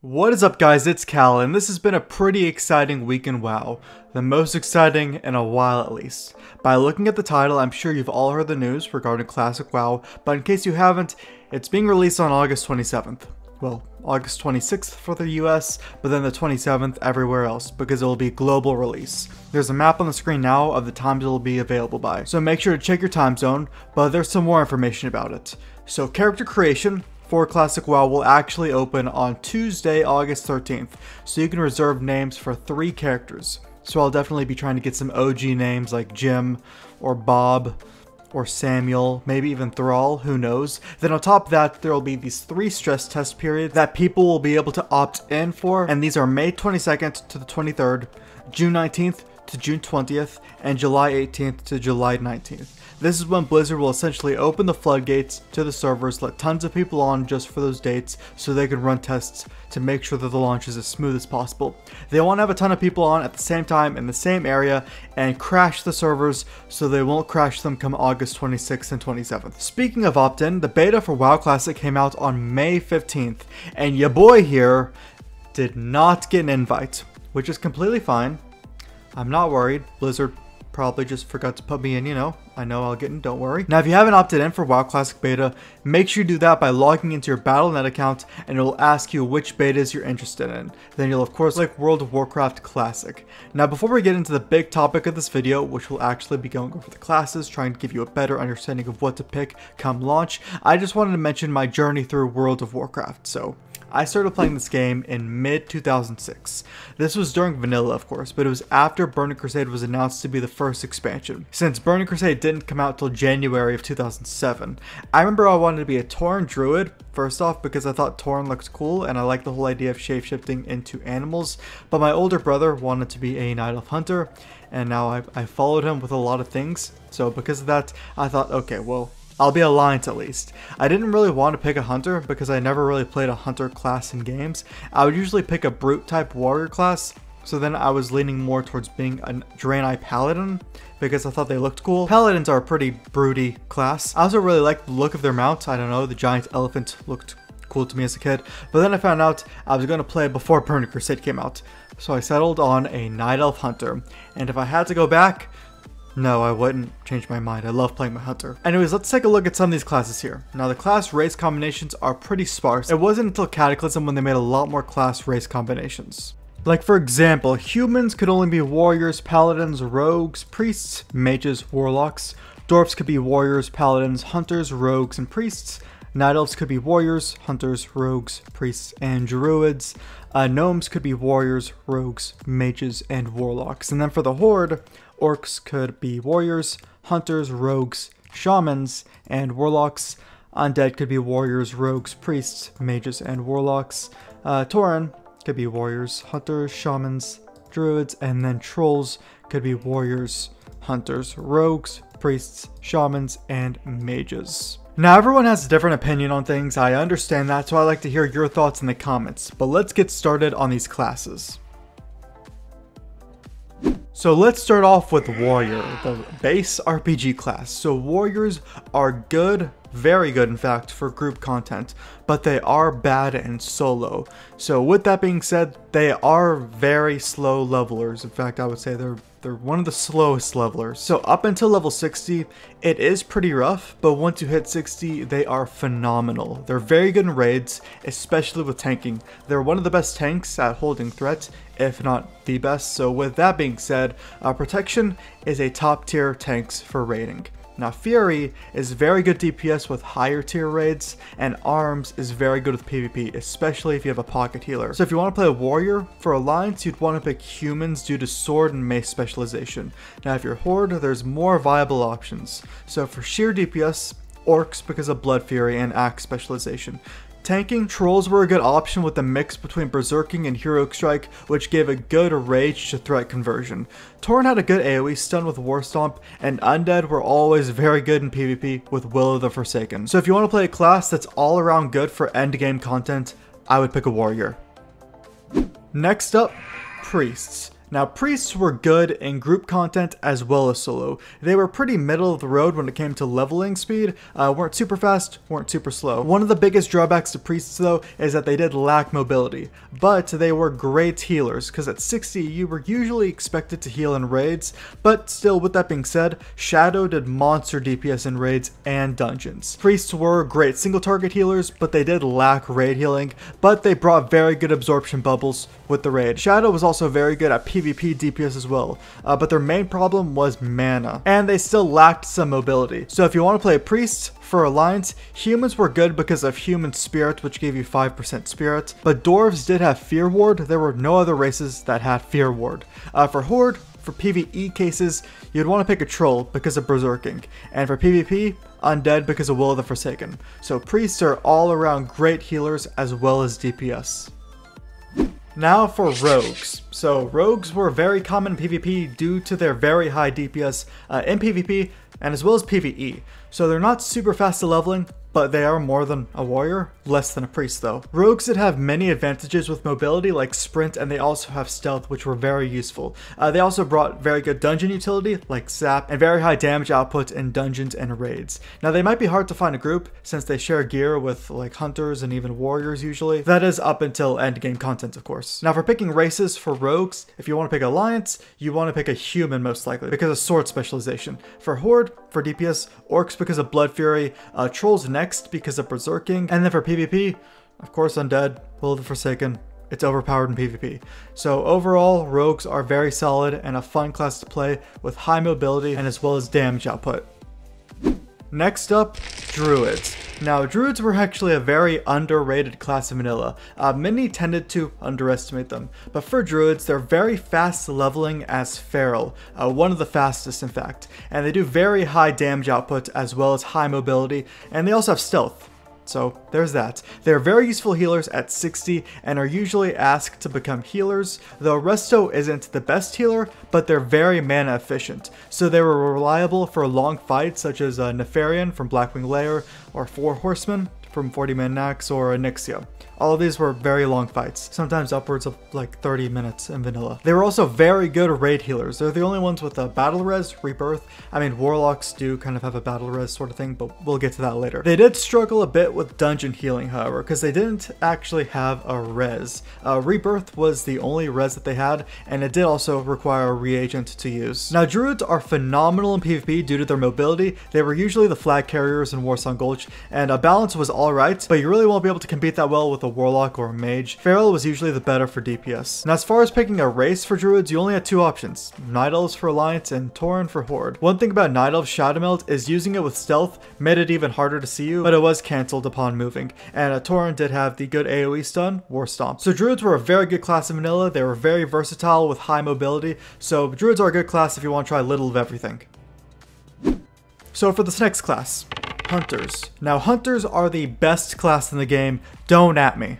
What is up, guys? It's Cal, and this has been a pretty exciting week in WoW. The most exciting in a while, at least. By looking at the title, I'm sure you've all heard the news regarding Classic WoW, but in case you haven't, it's being released on August 27th. Well, August 26th for the US, but then the 27th everywhere else, because it will be a global release. There's a map on the screen now of the times it will be available by, so make sure to check your time zone, but there's some more information about it. So character creation for Classic WoW will actually open on Tuesday, August 13th, so you can reserve names for 3 characters. So I'll definitely be trying to get some OG names like Jim, or Bob, or Samuel, maybe even Thrall, who knows. Then on top of that, there will be these 3 stress test periods that people will be able to opt in for, and these are May 22nd to the 23rd, June 19th to June 20th, and July 18th to July 19th. This is when Blizzard will essentially open the floodgates to the servers, let tons of people on just for those dates so they can run tests to make sure that the launch is as smooth as possible. They won't have a ton of people on at the same time in the same area and crash the servers so they won't crash them come August 26th and 27th. Speaking of opt-in, the beta for WoW Classic came out on May 15th and ya boy here did not get an invite, which is completely fine. I'm not worried. Blizzard probably just forgot to put me in, I know I'll get in, don't worry. Now if you haven't opted in for WoW Classic Beta, make sure you do that by logging into your Battle.net account and it will ask you which betas you're interested in. Then you'll of course like World of Warcraft Classic. Now before we get into the big topic of this video, which will actually be going over the classes, trying to give you a better understanding of what to pick come launch, I just wanted to mention my journey through World of Warcraft. So I started playing this game in mid-2006. This was during vanilla, of course, but it was after Burning Crusade was announced to be the first expansion. Since Burning Crusade didn't come out till January of 2007, I remember I wanted to be a Tauren Druid, first off because I thought Tauren looked cool and I liked the whole idea of shape-shifting into animals, but my older brother wanted to be a Night Elf Hunter, and now I followed him with a lot of things, so because of that, I thought, okay, well, I'll be aligned at least. I didn't really want to pick a hunter because I never really played a hunter class in games. I would usually pick a brute type warrior class, so then I was leaning more towards being a Draenei paladin because I thought they looked cool. Paladins are a pretty broody class. I also really liked the look of their mount. I don't know, the giant elephant looked cool to me as a kid, but then I found out I was going to play before Burning Crusade came out, so I settled on a Night Elf Hunter, and if I had to go back, no, I wouldn't change my mind. I love playing my hunter. Anyways, let's take a look at some of these classes here. Now, the class race combinations are pretty sparse. It wasn't until Cataclysm when they made a lot more class race combinations. Like, for example, humans could only be warriors, paladins, rogues, priests, mages, warlocks. Dwarves could be warriors, paladins, hunters, rogues, and priests. Night elves could be warriors, hunters, rogues, priests, and druids. Gnomes could be warriors, rogues, mages, and warlocks. And then for the horde, orcs could be warriors, hunters, rogues, shamans, and warlocks. Undead could be warriors, rogues, priests, mages, and warlocks. Tauren could be warriors, hunters, shamans, druids, and then trolls could be warriors, hunters, rogues, priests, shamans, and mages. Now everyone has a different opinion on things, I understand that, so I'd like to hear your thoughts in the comments, but let's get started on these classes. So let's start off with Warrior, the base RPG class. So Warriors are good, very good in fact, for group content, but they are bad in solo. So with that being said, they are very slow levelers. In fact, I would say they're one of the slowest levelers. So up until level 60, it is pretty rough, but once you hit 60, they are phenomenal. They're very good in raids, especially with tanking. They're one of the best tanks at holding threat, if not the best. So with that being said, Protection is a top tier tanks for raiding. Now Fury is very good DPS with higher tier raids, and Arms is very good with PvP, especially if you have a pocket healer. So if you want to play a warrior, for alliance you'd want to pick humans due to sword and mace specialization. Now if you're horde, there's more viable options. So for sheer DPS, orcs because of blood fury and axe specialization. Tanking, trolls were a good option with the mix between berserking and heroic strike, which gave a good rage to threat conversion. Tauren had a good AoE stun with war stomp, and undead were always very good in PvP with Will of the Forsaken. So if you want to play a class that's all around good for end game content, I would pick a warrior. Next up, priests. Now, priests were good in group content as well as solo. They were pretty middle of the road when it came to leveling speed, weren't super fast, weren't super slow. One of the biggest drawbacks to priests though is that they did lack mobility, but they were great healers, because at 60 you were usually expected to heal in raids, but still, with that being said, Shadow did monster DPS in raids and dungeons. Priests were great single target healers, but they did lack raid healing, but they brought very good absorption bubbles with the raid. Shadow was also very good at PvP DPS as well, but their main problem was mana, and they still lacked some mobility. So if you want to play priests, for Alliance, humans were good because of human spirit, which gave you 5% spirit, but dwarves did have fear ward. There were no other races that had fear ward. For horde, for PvE cases, you'd want to pick a troll because of berserking, and for PvP, undead because of will of the forsaken. So priests are all around great healers as well as DPS. Now for rogues. So rogues were very common in PvP due to their very high DPS in PvP and as well as PvE. So they're not super fast at leveling, but they are more than a warrior, less than a priest though. Rogues did have many advantages with mobility like sprint, and they also have stealth, which were very useful. They also brought very good dungeon utility like sap and very high damage output in dungeons and raids. Now they might be hard to find a group since they share gear with like hunters and even warriors usually. That is up until endgame content of course. Now for picking races for rogues, if you want to pick alliance, you want to pick a human most likely because of sword specialization. For horde, for DPS, orcs because of blood fury, trolls next because of berserking, and then for PvP, of course undead, will of the forsaken. It's overpowered in PvP. So overall, rogues are very solid and a fun class to play with high mobility and as well as damage output. Next up, druids. Now, druids were actually a very underrated class of vanilla. Many tended to underestimate them, but for druids, they're very fast leveling as feral, one of the fastest in fact, and they do very high damage output as well as high mobility, and they also have stealth. So there's that. They're very useful healers at 60 and are usually asked to become healers, though Resto isn't the best healer, but they're very mana efficient. So they were reliable for long fights such as Nefarian from Blackwing Lair, or Four Horsemen from 40-Man Nax, or Nyxia. All of these were very long fights, sometimes upwards of like 30 minutes in vanilla. They were also very good raid healers. They're the only ones with a battle res, rebirth. I mean, warlocks do kind of have a battle res sort of thing, but we'll get to that later. They did struggle a bit with dungeon healing, however, because they didn't actually have a res. Rebirth was the only res that they had, and it did also require a reagent to use. Now, druids are phenomenal in PvP due to their mobility. They were usually the flag carriers in Warsong Gulch, and balance was alright, but you really won't be able to compete that well with a warlock or a mage. Feral was usually the better for DPS. Now as far as picking a race for druids, you only had two options, Night Elves for Alliance and Tauren for Horde. One thing about Night Elves Shadow Meld is using it with stealth made it even harder to see you, but it was cancelled upon moving. And Tauren did have the good AoE stun, War Stomp. So druids were a very good class of vanilla. They were very versatile with high mobility, so druids are a good class if you want to try a little of everything. So for this next class, hunters. Now hunters are the best class in the game, don't at me.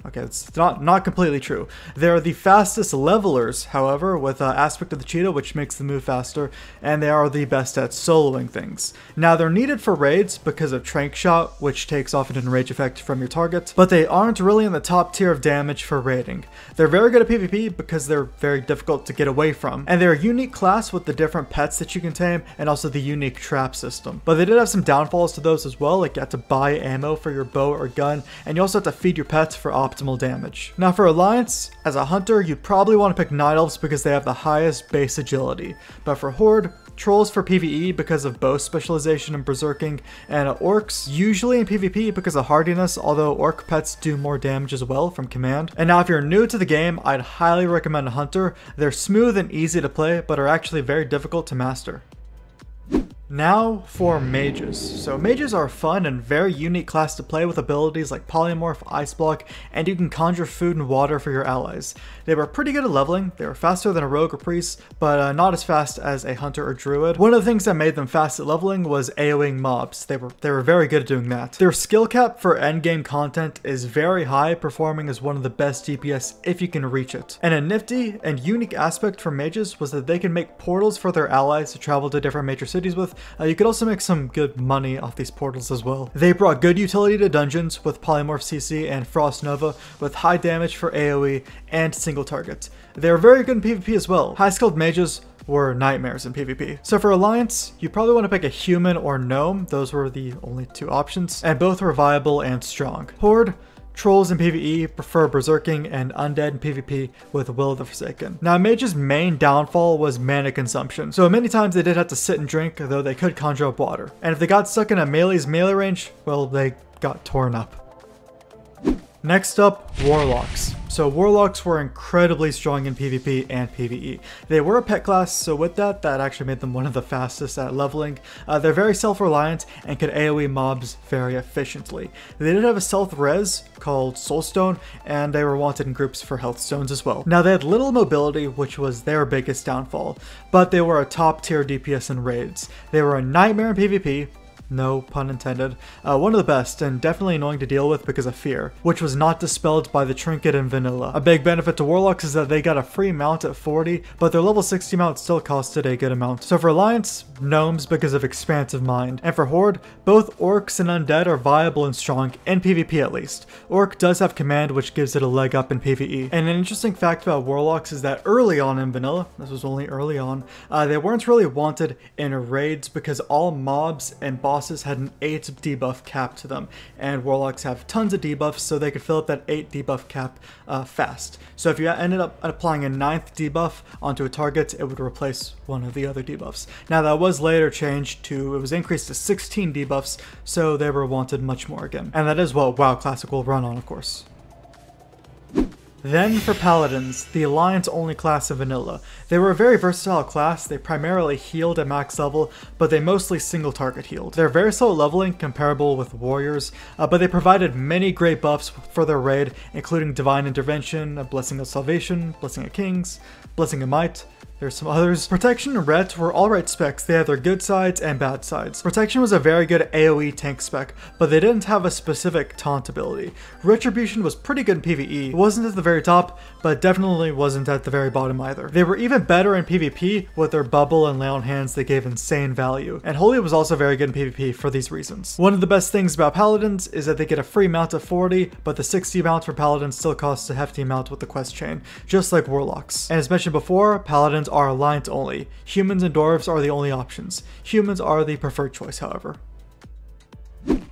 Okay, it's not completely true. They're the fastest levelers, however, with Aspect of the Cheetah, which makes them move faster, and they are the best at soloing things. Now, they're needed for raids because of Trank Shot, which takes off an enrage effect from your target, but they aren't really in the top tier of damage for raiding. They're very good at PvP because they're very difficult to get away from, and they're a unique class with the different pets that you can tame, and also the unique trap system. But they did have some downfalls to those as well, like you have to buy ammo for your bow or gun, and you also have to feed your pets for optimal damage. Now for Alliance, as a hunter, you'd probably want to pick Night Elves because they have the highest base agility. But for Horde, Trolls for PvE because of bow specialization and berserking, and Orcs usually in PvP because of hardiness, although Orc pets do more damage as well from command. And now if you're new to the game, I'd highly recommend a Hunter. They're smooth and easy to play, but are actually very difficult to master. Now for mages. So mages are a fun and very unique class to play with abilities like Polymorph, Ice Block, and you can conjure food and water for your allies. They were pretty good at leveling. They were faster than a rogue or priest, but not as fast as a hunter or druid. One of the things that made them fast at leveling was AoEing mobs. They were very good at doing that. Their skill cap for endgame content is very high, performing as one of the best DPS if you can reach it. And a nifty and unique aspect for mages was that they can make portals for their allies to travel to different major cities with, You could also make some good money off these portals as well. They brought good utility to dungeons with Polymorph CC and Frost Nova with high damage for AoE and single target. They were very good in PvP as well. High skilled mages were nightmares in PvP. So for Alliance, you probably want to pick a human or gnome. Those were the only two options, and both were viable and strong. Horde, trolls in PvE prefer berserking, and undead in PvP with Will of the Forsaken. Now Mage's main downfall was mana consumption, so many times they did have to sit and drink, though they could conjure up water. And if they got stuck in a melee's melee range, well, they got torn up. Next up, Warlocks. So Warlocks were incredibly strong in PvP and PvE. They were a pet class, so with that actually made them one of the fastest at leveling. They're very self-reliant and could AoE mobs very efficiently. They did have a stealth res called Soulstone, and they were wanted in groups for health stones as well. Now they had little mobility, which was their biggest downfall, but they were a top tier DPS in raids. They were a nightmare in PvP, no pun intended, one of the best, and definitely annoying to deal with because of fear, which was not dispelled by the trinket in vanilla. A big benefit to Warlocks is that they got a free mount at 40, but their level 60 mount still costed a good amount. So for Alliance, Gnomes because of Expansive Mind, and for Horde, both Orcs and Undead are viable and strong, in PvP at least. Orc does have command, which gives it a leg up in PvE. And an interesting fact about Warlocks is that early on in vanilla, this was only early on, they weren't really wanted in raids because all mobs and bosses had an 8 debuff cap to them, and Warlocks have tons of debuffs, so they could fill up that 8 debuff cap fast. So if you ended up applying a 9th debuff onto a target, it would replace one of the other debuffs. Now that was later changed to, it was increased to 16 debuffs, so they were wanted much more again. And that is what WoW Classic will run on, of course. Then for Paladins, the Alliance-only class of vanilla. They were a very versatile class. They primarily healed at max level, but they mostly single target healed. They're very slow leveling, comparable with Warriors, but they provided many great buffs for their raid, including Divine Intervention, a Blessing of Salvation, Blessing of Kings, Blessing of Might. There's some others. Protection and Ret were alright specs. They had their good sides and bad sides. Protection was a very good AoE tank spec, but they didn't have a specific taunt ability. Retribution was pretty good in PvE. It wasn't at the very top, but definitely wasn't at the very bottom either. They were even better in PvP with their bubble and lay on hands that gave insane value. And Holy was also very good in PvP for these reasons. One of the best things about Paladins is that they get a free mount of 40, but the 60 mount for Paladins still costs a hefty amount with the quest chain, just like Warlocks. And as mentioned before, Paladins are Alliance only. Humans and Dwarves are the only options. Humans are the preferred choice, however.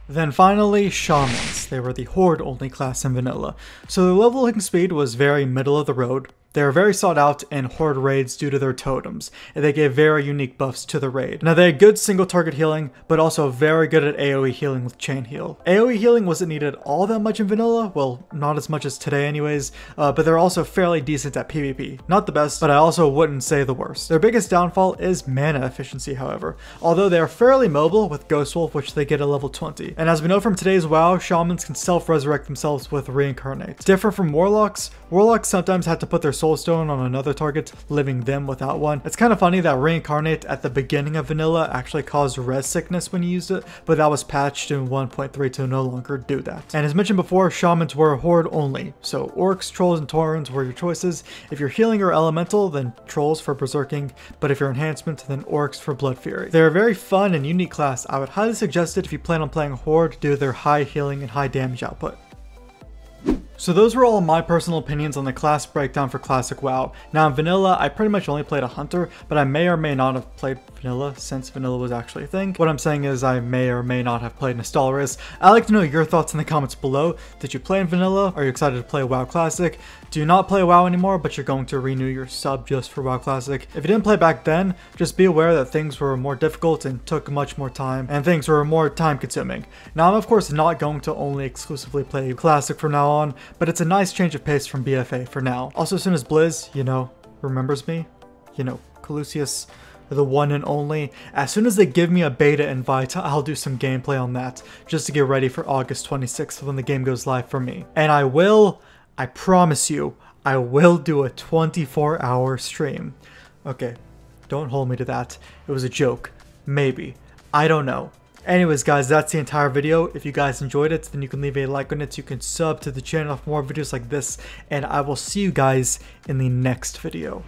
Then finally, Shamans. They were the Horde only class in vanilla. So their leveling speed was very middle of the road. They are very sought out in Horde raids due to their totems, and they gave very unique buffs to the raid. Now they had good single target healing, but also very good at AoE healing with Chain Heal. AoE healing wasn't needed all that much in vanilla, well, not as much as today anyways, but they're also fairly decent at PvP. Not the best, but I also wouldn't say the worst. Their biggest downfall is mana efficiency, however, although they are fairly mobile with Ghost Wolf, which they get at level 20. And as we know from today's WoW, Shamans can self-resurrect themselves with Reincarnate. Different from Warlocks, Warlocks sometimes had to put their Soulstone on another target, leaving them without one. It's kind of funny that Reincarnate at the beginning of vanilla actually caused res sickness when you used it, but that was patched in 1.3 to no longer do that. And as mentioned before, Shamans were Horde only, so Orcs, Trolls, and Taurens were your choices. If you're healing or elemental, then Trolls for berserking, but if you're enhancement, then Orcs for Blood Fury. They're a very fun and unique class. I would highly suggest it if you plan on playing Horde due to their high healing and high damage output. So those were all my personal opinions on the class breakdown for Classic WoW. Now in Vanilla, I pretty much only played a Hunter, but I may or may not have played Vanilla since Vanilla was actually a thing. What I'm saying is I may or may not have played Nostalris. I'd like to know your thoughts in the comments below. Did you play in Vanilla? Are you excited to play WoW Classic? Do you not play WoW anymore, but you're going to renew your sub just for WoW Classic? If you didn't play back then, just be aware that things were more difficult and took much more time, and things were more time consuming. Now I'm of course not going to only exclusively play Classic from now on, but it's a nice change of pace from BFA for now. Also, as soon as Blizz, you know, remembers me, you know, Calusius, the one and only, as soon as they give me a beta invite, I'll do some gameplay on that, just to get ready for August 26th when the game goes live for me. And I promise you, I will do a 24-hour stream. Okay, don't hold me to that. It was a joke. Maybe. I don't know. Anyways guys, that's the entire video. If you guys enjoyed it, then you can leave a like on it. You can sub to the channel for more videos like this, and I will see you guys in the next video.